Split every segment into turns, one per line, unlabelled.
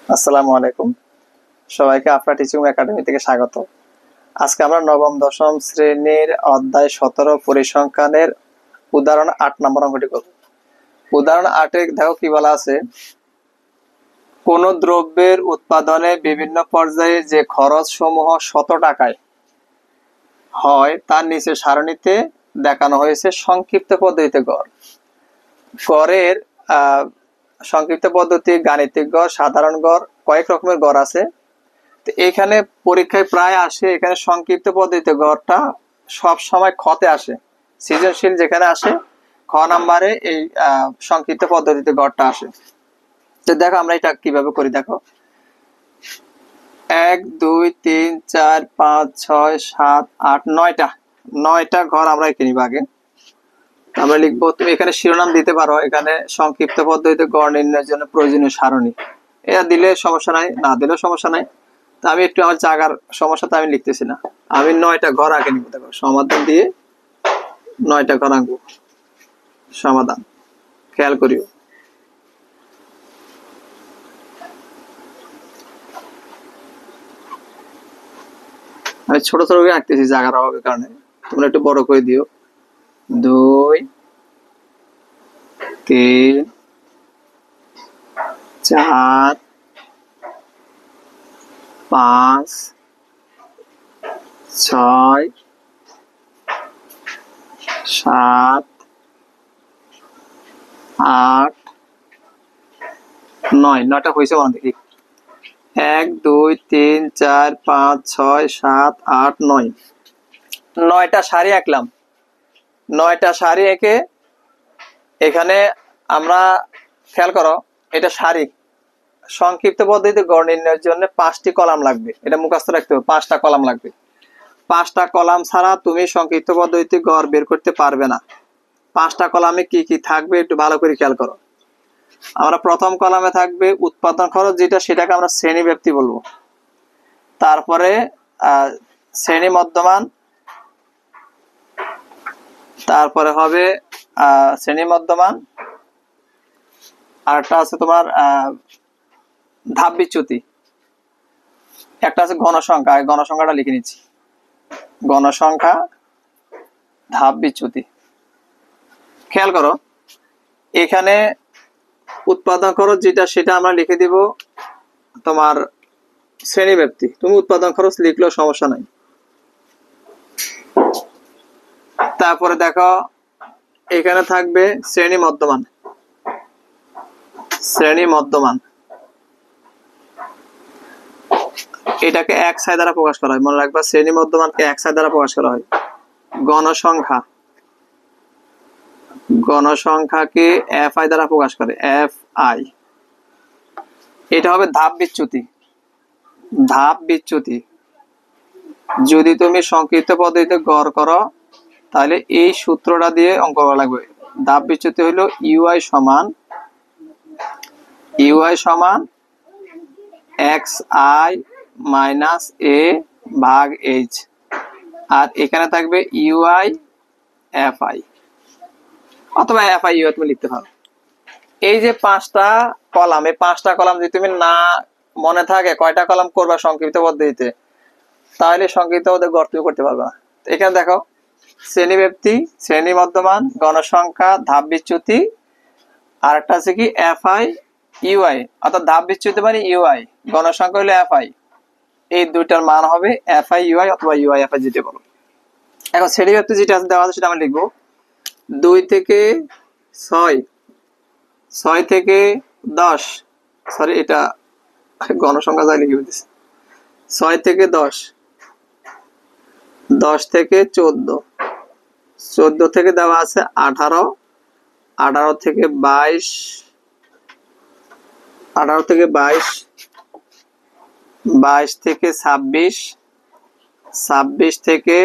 আসসালামু আলাইকুম। সবাইকে আফরা টিচিং একাডেমি থেকে স্বাগত। আজকে আমরা নবম দশম শ্রেণীর অধ্যায় 17 পরিসংখ্যানের উদাহরণ 8 নম্বর অঙ্কটি করব। উদাহরণ 8 এ দেখো কি বলা আছে, কোন দ্রব্যের উৎপাদনে বিভিন্ন পর্যায়ে যে খরচ সমূহ 100 টাকায় হয় তার নিচে সারণীতে দেখানো হয়েছে সংক্ষিপ্ত পদ্ধতিতে গড়। গড়ের সংক্ষিপ্ত পদ্ধতি, গাণিতিক গড়, সাধারণ গড়, কয়েক রকমের গড় আছে। এখানে পরীক্ষায় প্রায় আসে, এখানে সংক্ষিপ্ত পদ্ধতিতে গড়টা সব সময় খতে আসে, সৃজনশীল যেখানে আসে খ নাম্বারে এই সংক্ষিপ্ত পদ্ধতিতে গড়টা আসে। তো দেখো আমরা এটা কিভাবে করি, দেখো 1 2 3 4 5 6 7 8 9টা ঘর আমরা এঁকে নিব। আগে আমরা লিখবো, তুমি এখানে শিরোনাম দিতে পারো, এখানে সংক্ষিপ্ত পদ্ধতিতে গড় নির্ণয়ের জন্য প্রয়োজনীয় সারণী, এটা দিলে সমস্যা নাই, না দিলেও সমস্যা নাই। তা আমি একটু আমার জায়গার সমস্যাটা আমি লিখতেছি না, আমি 9টা ঘর আগে নিব। দেখো সমাধান দিয়ে 9টা ঘর আঁকবো। সমাধান খেয়াল করিও, আমি ছোট ছোট করে আঁকতেছি জায়গার অভাবের কারণে, তোমরা একটু বড় করে দিও। 2 3 4 5 6 7 8 9। 9টা হয়েছে মনে দেখি, 1 2 3 4 5 6 7 8 9। 9টা সারি আঁকলাম। 9টা সারি এঁকে এখানে আমরা খেয়াল করো, এটা সারি। সংক্ষিপ্ত পদ্ধতিতে গড় নির্ণয়ের জন্য 5টি কলাম লাগবে, এটা মুখস্থ রাখতে হবে। 5টা কলাম লাগবে। 5টা কলাম ছাড়া তুমি সংক্ষিপ্ত পদ্ধতিতে গড় বের করতে পারবে না। 5টা কলামে কি কি থাকবে একটু ভালো করে খেয়াল করো। আমরা প্রথম কলামে থাকবে উৎপাদন খরচ, যেটা সেটাকে আমরা শ্রেণী ব্যাপ্তি বলবো। তারপরে শ্রেণী মধ্যমান, তারপরে হবে শ্রেণী মধ্যমান, আর একটা আছে তোমার ধাপ বিচ্যুতি, একটা আছে গণসংখ্যা। গণসংখ্যাটা লিখে নিচ্ছি, গণসংখ্যা, ধাপ বিচ্যুতি। খেয়াল করো এখানে উৎপাদন খরচ যেটা সেটা আমরা লিখে দিব তোমার শ্রেণী ব্যাপ্তি। তুমি উৎপাদন খরচ লিখলেও সমস্যা নাই। তারপরে দেখো এখানে থাকবে শ্রেণী মধ্যমান। শ্রেণী মধ্যমান এটাকে এক ছায় দ্বারা প্রকাশ করা হয়, মনে রাখবা। শ্রেণী মধ্যমানকে এক ছায় দ্বারা প্রকাশ করা হয়। গণসংখ্যা, গণসংখ্যাকে এফ আই দ্বারা প্রকাশ করে, এফ আই। এটা হবে ধাপ বিচ্যুতি। ধাপ বিচ্যুতি যদি তুমি সংক্ষিপ্ত পদ্ধতিতে গড় করো তাহলে এই সূত্রটা দিয়ে অঙ্ক করা লাগবে। ধাপ বিচ্যুতি হলো ইউআই সমান এক্স আই মাইনাস এ ভাগ এইচ, আর এখানে থাকবে ইউআই এফ আই, অথবা এফ আই ইউআই তুমি লিখতে পারো। এই যে 5টা কলাম, এই 5টা কলাম যদি তুমি না মনে থাকে কয়টা কলাম করবা সংক্ষিপ্ত পদ্ধতিতে, তাহলে সংক্ষিপ্ত পদ্ধতি গড় তুমি করতে পারবে না। এখানে দেখো শ্রেণী ব্যাপ্তি, শ্রেণী মধ্যমান, গণসংখ্যা, ধাপ বিচ্যুতি, আর একটা আছে কি এফ আই ইউআই, অর্থাৎ ধাপ বিচ্যুতি মানে ইউআই, গণসংখ্যা হলো এফ আই। এই দুইটার মান হবে এফ আই ইউআই অথবা ইউআই এফ আই, যেটা বলো। এখন শ্রেণী ব্যাপ্তি যেটা দেওয়া আছে সেটা আমরা লিখবো 2 থেকে 6, 6 থেকে 10, সরি এটা গণসংখ্যা যা লিখে দিচ্ছি, 6 থেকে 10, 10 থেকে 14, 14 থেকে দেওয়া আছে 18, 18 থেকে 22, 18 থেকে 22, 22 থেকে 26, 26 থেকে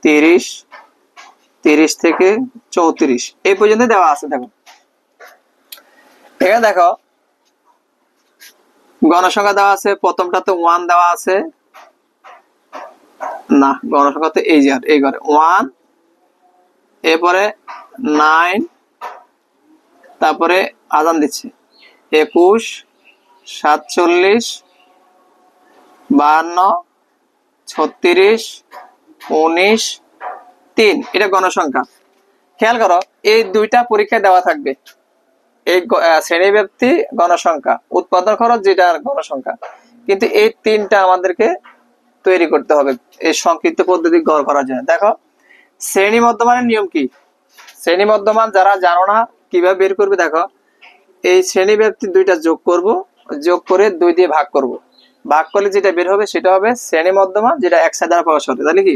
30, 30 থেকে 34, এই পর্যন্ত দেওয়া আছে। দেখো এখানে দেখো গণসংখ্যা দেওয়া আছে, প্রথমটাতে 1 দেওয়া আছে, না গণসংখ্যাতে এই যে এই ঘরে 1, এরপরে 9, তারপরে আজান দিচ্ছে 21, 47, 52, 36, 19, 3। এটা গণসংখ্যা। খেয়াল করো, এই দুইটা পরীক্ষা দেওয়া থাকবে, এই শ্রেণীব্যাপ্তি গণসংখ্যা, উৎপাদন খরচ যেটা গণসংখ্যা, কিন্তু এই তিনটা আমাদেরকে তৈরি করতে হবে এই সংক্ষিপ্ত পদ্ধতি গড় করার জন্য। দেখো শ্রেণী মধ্যমানের নিয়ম কি, শ্রেণী মধ্যমান যারা জানো না কিভাবে বের করবে, দেখো এই শ্রেণী ব্যাপ্তি দুইটা যোগ করব, যোগ করে 2 দিয়ে ভাগ করব, ভাগ করলে যেটা বের হবে সেটা হবে শ্রেণী মধ্যমান, যেটা 1 দ্বারা প্রকাশ হবে। তাহলে কি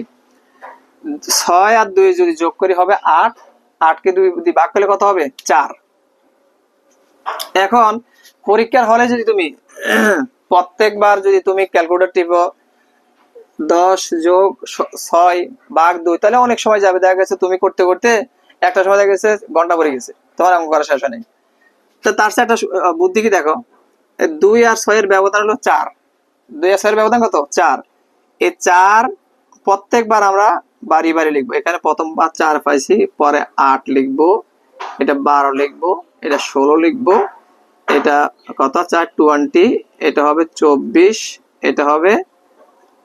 6 আর 2 যদি যোগ করি হবে 8, 8 কে 2 দিয়ে ভাগ করলে কত হবে 4। এখন পরীক্ষার হলে যদি তুমি প্রত্যেকবার যদি তুমি ক্যালকুলেটর টিপো 10 যোগ 6 ভাগ 2, তাহলে অনেক সময় যাবে। দেখা গেছে তুমি করতে করতে একটা সময় দেখা গেছে ঘন্টা পড়ে গেছে, তোমার অঙ্ক করা শেষ নেই। তো তার সাথে একটা বুদ্ধি কি দেখো, 2 আর 6 এর ব্যবধান হলো 4, 2 আর 6 এর ব্যবধান কত 4। এই 4 প্রত্যেকবার আমরা বাড়ি বাড়ি লিখবো। এখানে প্রথমবার 4 পাইছি, পরে 8 লিখবো, এটা 12 লিখবো, এটা 16 লিখবো, এটা কত 4 20, এটা হবে 24, এটা হবে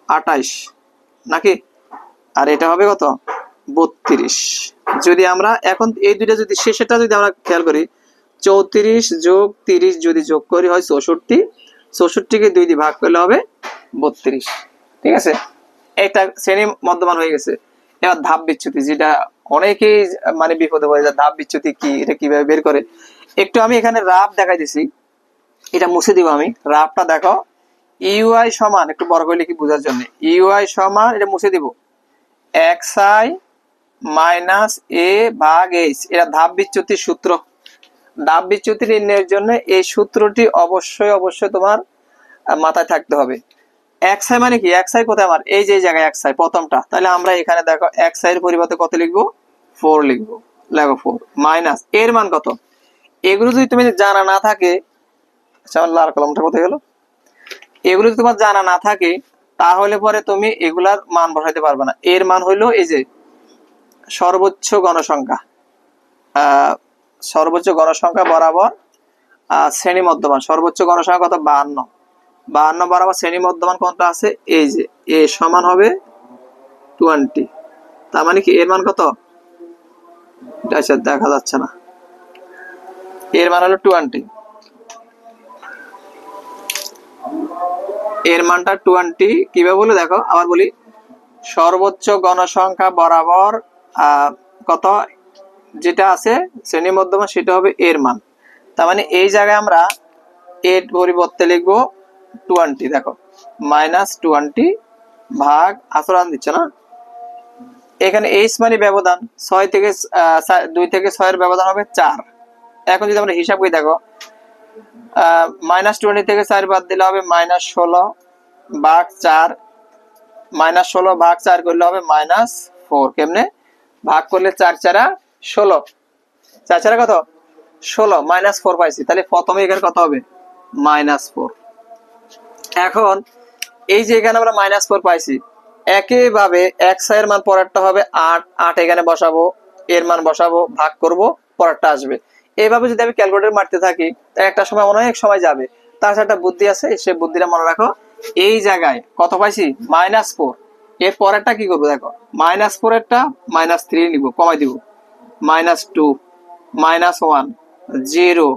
28 নাকি, আর এটা হবে কত 32। যদি আমরা এখন এই দুইটা যদি শেষেরটা যদি আমরা খেয়াল করি, 34 যোগ 30 যদি যোগ করি হয় 64, 64 কে 2 দিয়ে ভাগ করলে হবে 32। ঠিক আছে, এটা শ্রেণী মধ্যমান হয়ে গেছে। এবার ধাপ বিচ্যুতি, যেটা অনেকেই মানে বিপদে পড়ে যায়, ধাপ বিচ্যুতি কি, এটা কিভাবে বের করে, একটু আমি এখানে রাফ দেখাই দিছি, এটা মুছে দিব আমি। রাফটা দেখো, ইউআই সমান, একটু বড় করে লিখি বোঝার জন্য, ইউআই সমান, এটা মুছে দিব, xi মাইনাস এ ভাগ এইচ। এটা ধাপ বিচ্যুতির সূত্র। ধাপ বিচ্যুতি নির্ণয়ের জন্য এই সূত্রটি অবশ্যই অবশ্যই তোমার মাথায় থাকতে হবে। xi মানে কি, xi কোথায় আমার, এই যে জায়গায় xi প্রথমটা, তাহলে আমরা এখানে দেখো xi এর পরিবর্তে কত লিখবো 4 লিখবো, লেখো 4 মাইনাস এর মান কত। এগুলো যদি তুমি জানা না থাকে, আচ্ছা আমার লাল কলমটা কোথায় গেল, এগুলো যদি তোমার জানা না থাকে তাহলে পরে তুমি এগুলার মান বসাইতে পারবে না। এর মান হইলো এই যে সর্বোচ্চ গণসংখ্যা, সর্বোচ্চ গণসংখ্যা বরাবর শ্রেণী মধ্যমান, সর্বোচ্চ গণসংখ্যা কত 52, 52 বরাবর শ্রেণী মধ্যমান কোনটা আছে, এই যে এ সমান হবে 20। তার মানে কি এর মান কত, আচ্ছা দেখা যাচ্ছে না, এর মান হলো 20, এর মানটা 20। কিভাবে বলে দেখো, আবার বলি, সর্বোচ্চ গণসংখ্যা বরাবর কত যেটা আছে শ্রেণী মধ্যমান সেটা হবে এর মান। তার মানে এই জায়গায় আমরা এর পরিবর্তে লিখবো 20, দেখো মাইনাস 20 ভাগ, আচরণ দিচ্ছে না, এখানে এইচ মানে ব্যবধান, 6 থেকে 2 থেকে 6 এর ব্যবধান হবে 4। এখন যদি আমরা হিসাব করি দেখো, -20 থেকে 4 বাদ দিলে হবে -16 ভাগ 4, -16 ভাগ 4 করলে হবে -4। কেমনে ভাগ করলে 4 4 16, 4 4 কত 16, -4 পাইছি, তাহলে প্রথমে এখানে কত হবে -4। এখন এই যে এখানে আমরা -4 পাইছি, একইভাবে xi এর মান পরেরটা হবে 8, 8 এখানে বসাবো, এর মান বসাবো, ভাগ করব, পরেরটা আসবে। এইভাবে যদি আমি ক্যালকুলেটর মারতে থাকি একটা সময় অনেক সময় যাবে। তার সাথে একটা বুদ্ধি আছে, সেই বুদ্ধিটা মনে রাখো, এই জায়গায় কত পাইছি -4, এর পরেরটা কি করবো দেখো, -4 এরটা -3 নিব, কমাই দিব, -2, -1, 0,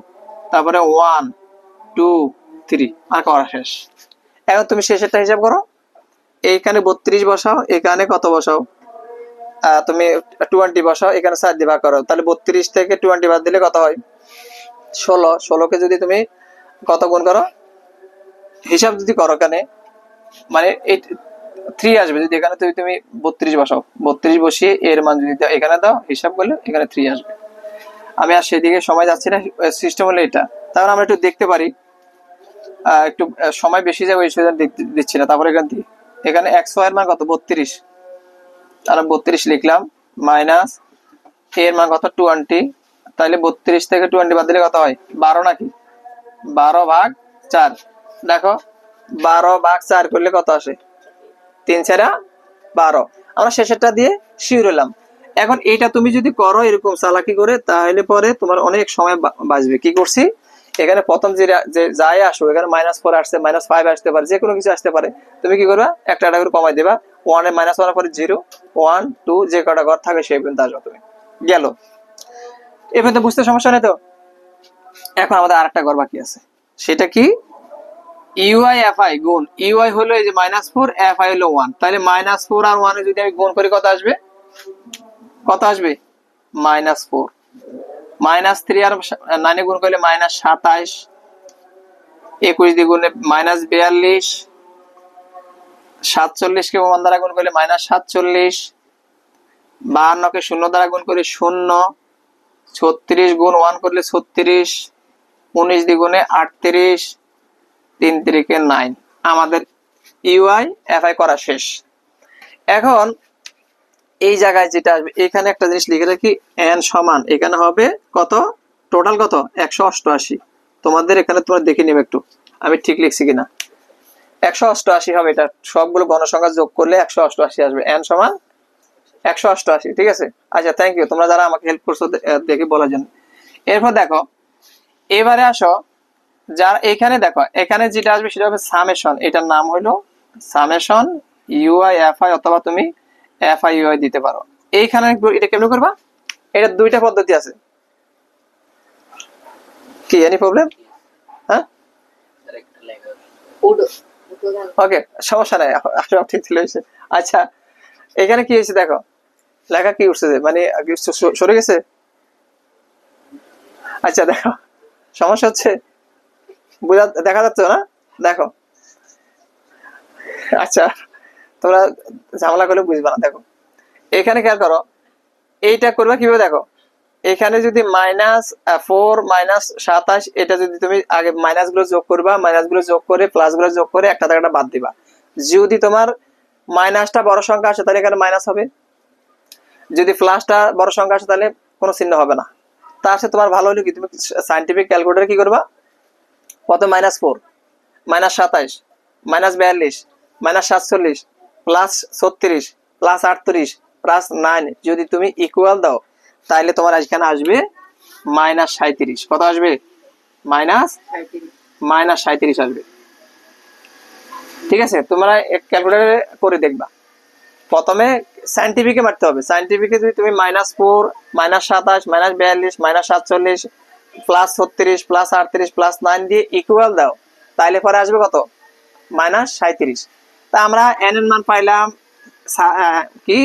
তারপরে 1 2 3, আর করা শেষ। এখন তুমি শেষেরটা হিসাব করো, এইখানে 32 বসাও, এখানে কত বসাও, তুমি 20 বসাও, এখানে 4 দিয়ে ভাগ করো, তাহলে 32 থেকে 20 বাদ দিলে কত হয় 16। 16 কে যদি তুমি কত গুণ করো, হিসাব যদি করো, এখানে মানে 3 আসবে। যদি এখানে তুমি 32 বসাও, 32 বসিয়ে এর মান যদি এখানে দাও, হিসাব করলে এখানে 3 আসবে। আমি আর সেদিকে সময় যাচ্ছি না, সিস্টেম হলো এটা। তাহলে আমরা একটু দেখতে পারি, একটু সময় বেশি যাবে এই সেজন্য দিচ্ছি না। তারপরে এখানে xy এর মান কত 32, তাহলে 32 লিখলাম, মাইনাস এর মান কত 20, তাহলে 32 থেকে 20 বাদ দিলে কত হয় 12 নাকি, 12 ভাগ 4। দেখো 12 ভাগ 4 করলে কত আসে 3 4 12। আমরা শেষেরটা দিয়ে শিওর হলাম। এখন এইটা তুমি যদি করো এরকম চালাকি করে, তাহলে পরে তোমার অনেক সময় বাঁচবে। কি করছি, এখানে প্রথম যে যাই আসো, এখানে -4 আসছে, -5 আসতে পারে, যে কোনো কিছু আসতে পারে। তুমি কি করবা, একটা করে কমাই দেবা, 1 এর -1 পরে 0, 1 2 যে কটা ঘর থাকে সেই পর্যন্ত আসবে তুমি। গেল, এই পর্যন্ত বুঝতে সমস্যা নেই তো? এখন আমাদের আরেকটা ঘর বাকি আছে, সেটা কি, ইউআই এফআই গুণ ইউআই হলো এই যে -4, এফআই হলো 1, তাহলে -4 আর 1 যদি আমি গুণ করি কত আসবে, কত আসবে, -4, -3 আর 9 গুণ করলে -27, 21 দ্বিগুণে -42, 47 কে 1 দ্বারা গুণ করলে -47, 52 কে 0 দ্বারা গুণ করে 0, 36 গুণ 1 করলে 36, 19 দ্বিগুণে 38, 3 3 9। আমাদের ইউআই এফআই করা শেষ। এখন এই জায়গায় যেটা আসবে, এখানে একটা জিনিস লিখে রাখি, এন সমান এখানে হবে কত, টোটাল কত, 188। তোমাদের এখানে তোমরা দেখে নিবে একটু আমি ঠিক লিখছি কিনা। 188 হবে, এটা সবগুলো গণসংখ্যা যোগ করলে 188 আসবে, এন সমান 188, ঠিক আছে। আচ্ছা, থ্যাংক ইউ তোমরা যারা আমাকে হেল্প করছো দেখে বলার জন্য। এরপর দেখো, এবারে আসো, যার এখানে দেখো, এখানে যেটা আসবে সেটা হবে সামেশন, এটার নাম হলো সামেশন ইউআই এফআই, অথবা তুমি এফআই ইউআই দিতে পারো। এইখানে এটা কেমন করবা, এটা দুইটা পদ্ধতি আছে, কি এনি প্রবলেম? হ্যাঁ, ওকে, সমস্যা নাই, সব ঠিক ছিল। আচ্ছা, এখানে কি হয়েছে দেখো, লেখা কি উঠছে, মানে সরে গেছে। আচ্ছা দেখো, সমস্যা হচ্ছে, দেখা যাচ্ছে না, দেখো। আচ্ছা, তোমরা ঝামেলা করলে বুঝবা না। দেখো এখানে খেয়াল করো, এইটা করবে কিভাবে, দেখো এখানে যদি -4 -27, এটা যদি তুমি আগে মাইনাস গুলো যোগ করবা, মাইনাস গুলো যোগ করে প্লাস গুলো যোগ করে একটা থেকে বাদ দিবা। যদি তোমার মাইনাসটা বড় সংখ্যা আসে তাহলে এখানে মাইনাস হবে, যদি প্লাসটা বড় সংখ্যা আসে তাহলে কোনো চিহ্ন হবে না। তার সাথে তোমার ভালো হলো কি, তুমি সাইন্টিফিক ক্যালকুলেটর কি করবা, কত, -4 -27 -42 -47 +36 +38 +9 যদি তুমি ইকুয়াল দাও, তাহলে তোমার এখানে আসবে -37। কত আসবে, -37 আসবে, ঠিক আছে। তোমরা ক্যালকুলেটরে করে দেখবা, প্রথমে সাইন্টিফিকে মারতে হবে। সাইন্টিফিকে যদি তুমি -4 -27 -42 -47 +36 +38 +9 দিয়ে ইকুয়াল দাও, তাইলে পরে আসবে কত, -37। তা আমরা এন এর মান পাইলাম কি,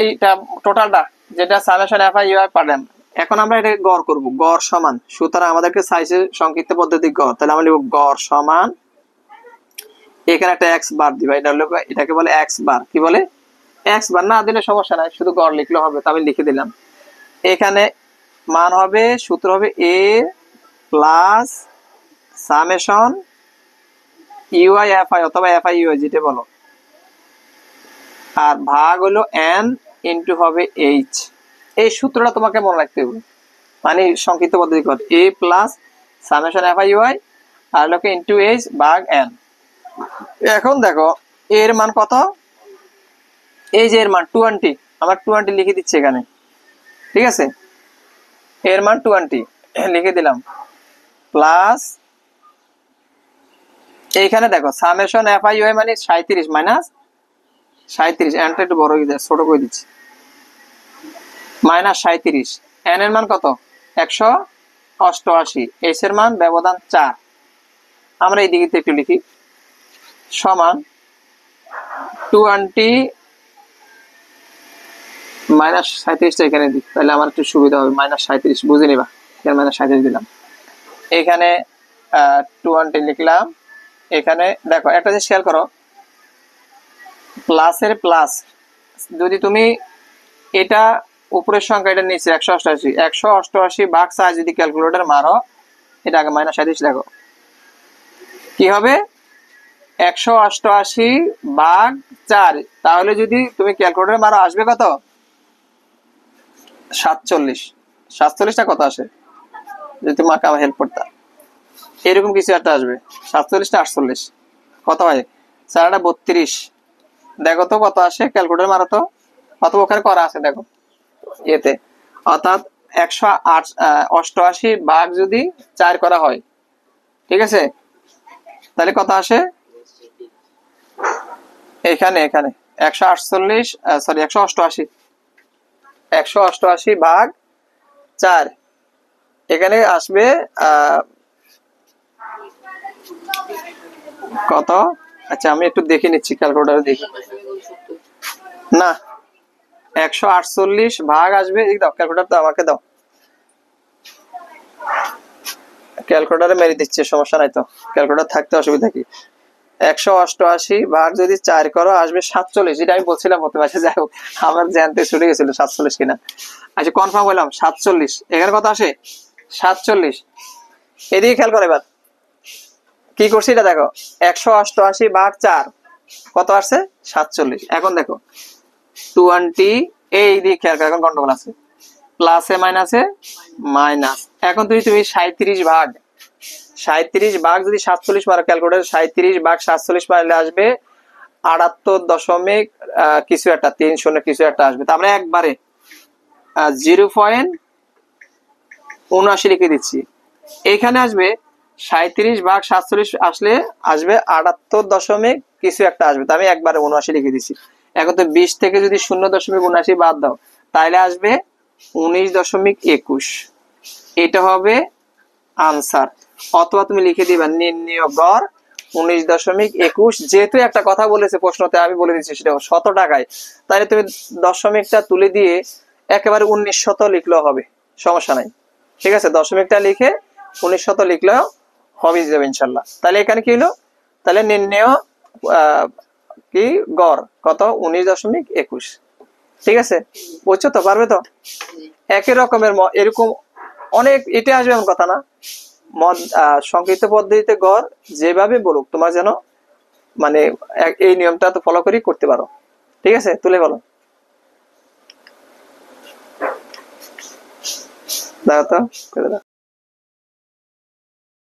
এইটা টোটালটা যেটা সামেশন এফআই ইউআই পাইলাম। এখন আমরা এটা গড় করব, গড় সমান, সুতরাং আমাদেরকে সাইজের সংক্ষিপ্ত পদ্ধতি গড়, তাহলে আমরা লিখব গড় সমান, এখানে একটা এক্স বার দিবা, এটা হলো, এটাকে বলে এক্স বার। কি বলে, এক্স বার না দিলে সমস্যা নাই, শুধু গড় লিখলে হবে, তো আমি লিখে দিলাম। এখানে মান হবে, সূত্র হবে এ প্লাস সামেশন ইউআই এফআই অথবা এফআই ইউআই যেটা বলো, আর ভাগ হলো এন ইন্টু হবে এইচ। এই সূত্রটা তোমাকে মনে রাখতে হবে, মানে সংক্ষিপ্ত পদ্ধতি কর, এ প্লাস সামেশন এফআই ইউআই আর লোকে ইন্টু এইচ ভাগ এন। এখন দেখো এর মান কত, এই যে এর মান 20, আমার 20 লিখে দিচ্ছি এখানে, ঠিক আছে, এর মান 20 লিখে দিলাম, প্লাস এইখানে দেখো সামেশন এফআই ইউআই মানে 37 মাইনাস 37, এনটা একটু বড় হয়ে যায়, ছোট করে দিচ্ছি, -37, এন এর মান কত, 188, এইচ এর মান ব্যবধান 4, আমরা এই দিকে একটু লিখি, সমান 20 -37টা এখানে দিই, তাহলে আমার একটু সুবিধা হবে, -37 বুঝে নিবা, এখানে -37 দিলাম, এখানে 20 লিখলাম। এখানে দেখো একটা জিনিস খেয়াল করো, প্লাসের প্লাস, যদি তুমি এটা উপরের সংখ্যা, এটা নিচে 188, 188 ভাগ 4 যদি ক্যালকুলেটর মারো, এটা আগে -37 দেখো কি হবে, 188 ভাগ 4, তাহলে যদি তুমি ক্যালকুলেটর মারো আসবে কত, 47। 47টা কত আসে, যদি তোমাকে আমার হেল্প করতাম, এরকম কিছু একটা আসবে, 47টা 48 কত হয়, 4টা 32, দেখো তো কত আসে, ক্যালকুলেটর মারো তো, অথবা ওখানে করা আছে দেখো এতে, অর্থাৎ 188 ভাগ যদি 4 করা হয়, ঠিক আছে, তাহলে কত আসে? এখানে 188 ভাগ 4, এখানে আসবে কত? আচ্ছা আমি একটু দেখে নিচ্ছি, ক্যালকুলেটরে দেখি। না, 148 ভাগ আসবে, এই দাও ক্যালকুলেটর, তো আমাকে দাও, ক্যালকুলেটরে মেরে দিচ্ছে, সমস্যা নাই তো, ক্যালকুলেটর থাকতে অসুবিধা কি? 188 ভাগ যদি 4 করো আসবে 47, যেটা আমি বলছিলাম হতে পারে, যাই হোক আমার জানতে ছুটে গেছিল 47 কিনা। আচ্ছা কনফার্ম হলাম 47, এখানে কত আসে? 47। এদিকে খেয়াল করো, এবার কি করছি এটা দেখো, 188 ভাগ 4 কত আসছে? 47। এখন দেখো 20, এই দিকে খেয়াল করো, এখন গন্ডগোল আছে, প্লাসে মাইনাসে মাইনাস। এখন তুমি 37 ভাগ যদি 47 মারো ক্যালকুলেটর, 37 ভাগ 47 মারলে আসবে 78 দশমিক কিছু একটা, 30 কিছু একটা আসবে। তো আমরা একবারে 0.79 লিখে দিচ্ছি। এখানে আসবে 37 ভাগ 47 আসলে আসবে 78 দশমিক কিছু একটা আসবে, তো আমি একবারে 79 লিখে দিচ্ছি। এখন তো 20 থেকে যদি 0.79 বাদ দাও, তাহলে আসবে 19.21। এটা হবে আনসার। অথবা তুমি লিখে দিবা নির্ণয় গড় 19.21। যেহেতু একটা কথা বলেছে প্রশ্নতে, আমি বলে দিচ্ছি সেটা 100 টাকায়, তাহলে তুমি দশমিকটা তুলে দিয়ে একেবারে 1900 লিখলেও হবে, সমস্যা নাই, ঠিক আছে। দশমিকটা লিখে 1900 লিখলেও হবে যাবে ইনশাল্লাহ। তাহলে এখানে কি হলো? তাহলে নির্ণয় কি গড় কত? 19.21, ঠিক আছে। বুঝছো তো? পারবে তো? একই রকমের এরকম অনেক, এটা আসবে এমন কথা না, সংক্ষিপ্ত পদ্ধতিতে গড় যেভাবে বলুক তোমার যেন মানে এই নিয়মটা তো ফলো করেই করতে পারো, ঠিক আছে। তুলে বলো, দাও তো করে দাও।